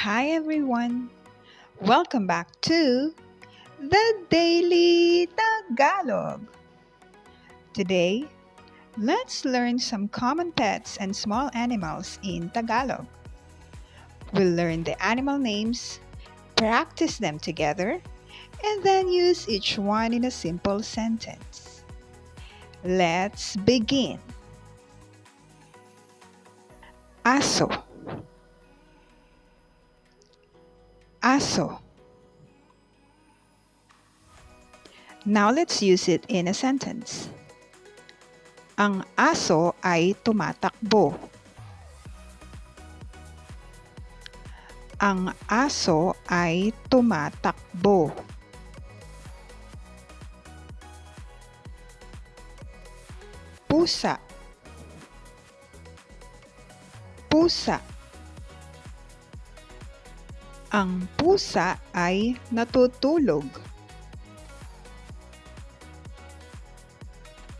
Hi everyone! Welcome back to the Daily Tagalog. Today, let's learn some common pets and small animals in Tagalog. We'll learn the animal names, practice them together, and then use each one in a simple sentence. Let's begin. Aso. Aso. Now let's use it in a sentence. Ang aso ay tumatakbo. Ang aso ay tumatakbo. Pusa. Pusa. Ang pusa ay natutulog.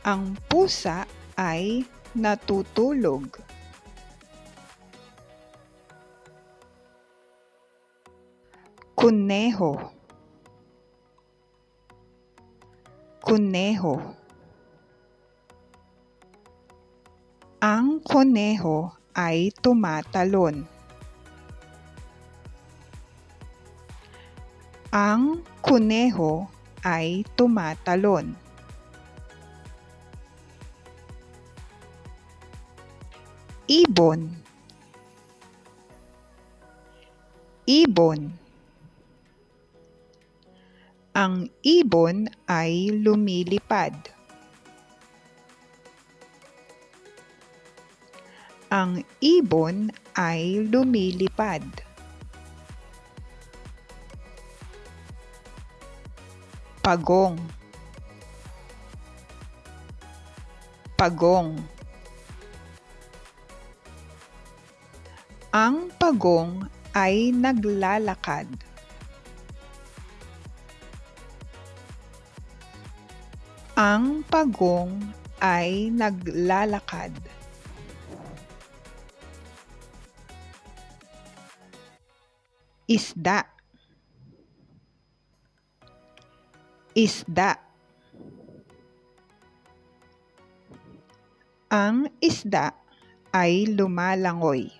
Ang pusa ay natutulog. Kuneho. Kuneho. Ang kuneho ay tumatalon. Ang kuneho ay tumatalon. Ibon. Ibon. Ang ibon ay lumilipad. Ang ibon ay lumilipad. Pagong. Pagong. Ang pagong ay naglalakad. Ang pagong ay naglalakad. Isda. Isda. Ang isda ay lumalangoy.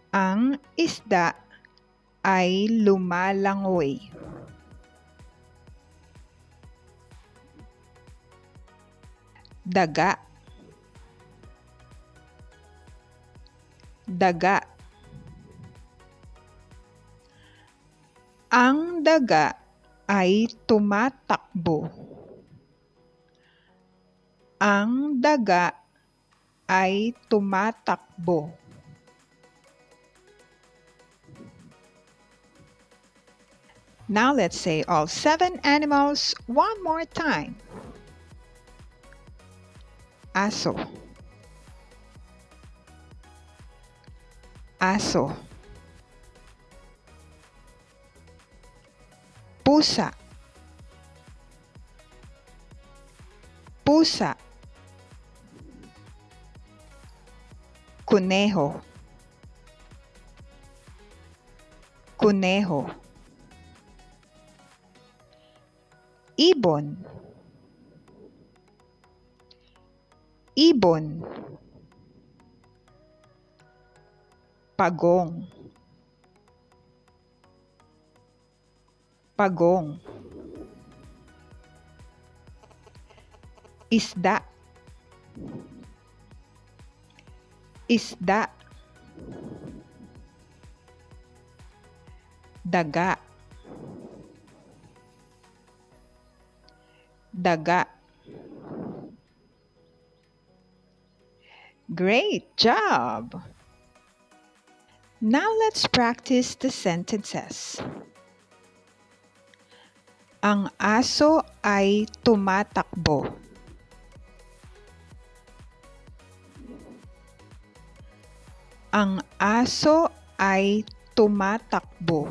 Ang isda ay lumalangoy. Daga. Daga. Ang daga ay tumatakbo. Ang daga ay tumatakbo. Now let's say all 7 animals one more time. Aso. Aso. Pusa. Pusa. Kuneho. Kuneho. Ibon. Ibon. Pagong. Pagong. Isda. Isda. Daga. Daga. Great job! Now let's practice the sentences. Ang aso ay tumatakbo. Ang aso ay tumatakbo.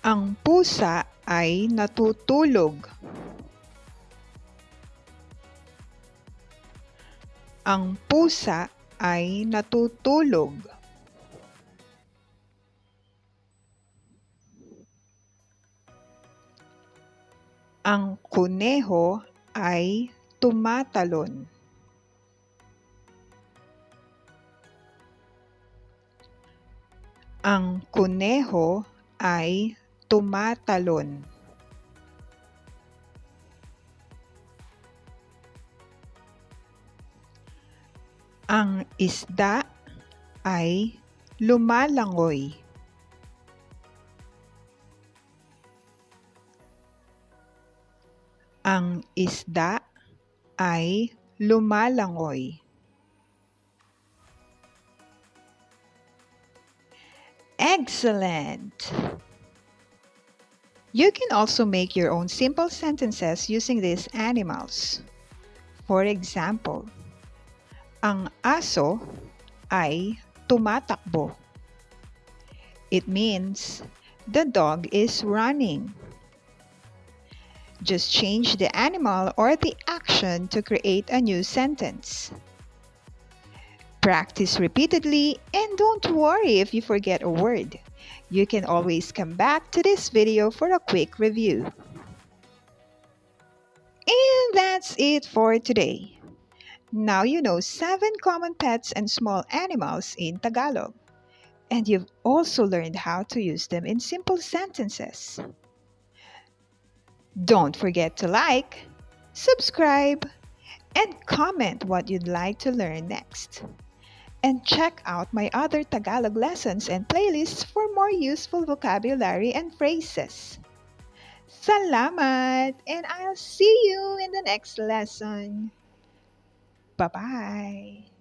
Ang pusa ay natutulog. Ang pusa ay natutulog. Ang kuneho ay tumatalon. Ang kuneho ay tumatalon. Ang isda ay lumalangoy. Ang isda ay lumalangoy. Excellent! You can also make your own simple sentences using these animals. For example, ang aso ay tumatakbo. It means the dog is running. Just change the animal or the action to create a new sentence. Practice repeatedly and don't worry if you forget a word. You can always come back to this video for a quick review. And that's it for today. Now you know 7 common pets and small animals in Tagalog. And you've also learned how to use them in simple sentences. Don't forget to like, subscribe, and comment what you'd like to learn next. And check out my other Tagalog lessons and playlists for more useful vocabulary and phrases. Salamat! And I'll see you in the next lesson. Bye-bye!